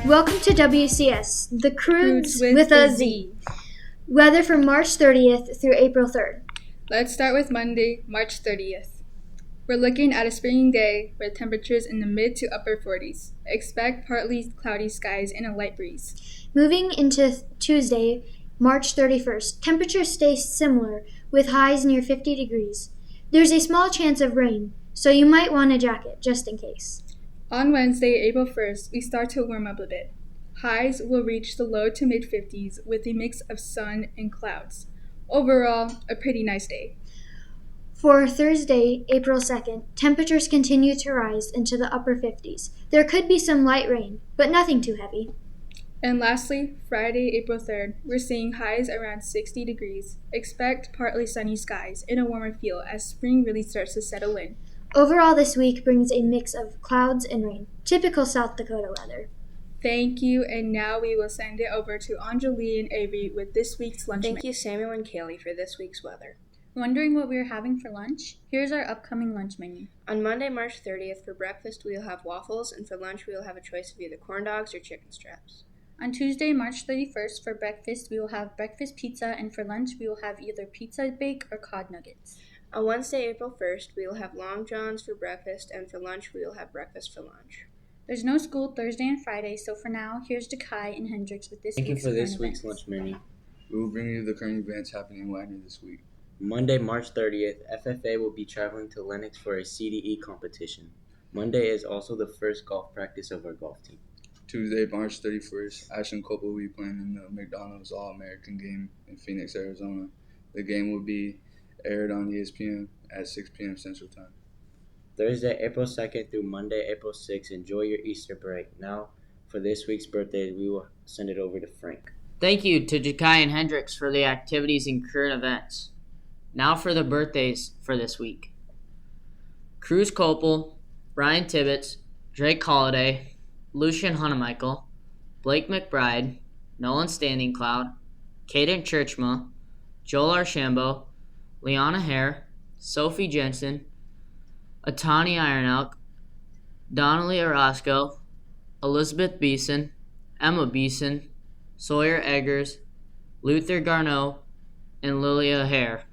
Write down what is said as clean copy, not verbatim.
Welcome to WCS, the Croodz with a a Z. Weather from March 30th through April 3rd. Let's start with Monday, March 30th. We're looking at a spring day with temperatures in the mid to upper 40s. Expect partly cloudy skies and a light breeze. Moving into Tuesday, March 31st, temperatures stay similar with highs near 50 degrees. There's a small chance of rain, so you might want a jacket just in case. On Wednesday, April 1st, we start to warm up a bit. Highs will reach the low to mid 50s with a mix of sun and clouds. Overall, a pretty nice day. For Thursday, April 2nd, temperatures continue to rise into the upper 50s. There could be some light rain, but nothing too heavy. And lastly, Friday, April 3rd, we're seeing highs around 60 degrees. Expect partly sunny skies and a warmer feel as spring really starts to settle in. Overall, this week brings a mix of clouds and rain, typical South Dakota weather. Thank you, and now we will send it over to Anjali and Avery with this week's lunch Thank menu. you, Samuel and Kaylee, for this week's weather. Wondering what we are having for lunch? Here's our upcoming lunch menu. On Monday, March 30th, for breakfast, we will have waffles, and for lunch, we will have a choice of either corn dogs or chicken strips. On Tuesday, March 31st, for breakfast, we will have breakfast pizza, and for lunch, we will have either pizza bake or cod nuggets. On Wednesday, April 1st, we will have Long Johns for breakfast, and for lunch, we will have breakfast for lunch. There's no school Thursday and Friday, so for now, here's Dekai and Hendrix with this Thank you week's for this current week's events. lunch menu. We will bring you the current events happening in Wagner this week. Monday, March 30th, FFA will be traveling to Lenox for a CDE competition. Monday is also the first golf practice of our golf team. Tuesday, March 31st, Ashton Copel will be playing in the McDonald's All-American game in Phoenix, Arizona. The game will be aired on ESPN at 6 p.m. Central Time. Thursday, April 2nd through Monday, April 6th, enjoy your Easter break. Now, for this week's birthday, we will send it over to Frank. Thank you to Dekai and Hendrix for the activities and current events. Now for the birthdays for this week. Croodz Copel, Brian Tibbetts, Drake Holliday, Lucian Hunemichael, Blake McBride, Nolan Standing Cloud, Caden Churchma, Joel Archambault, Liana Hare, Sophie Jensen, Atani Ironelk, Donnelly Orozco, Elizabeth Beeson, Emma Beeson, Sawyer Eggers, Luther Garneau, and Lilia Hare.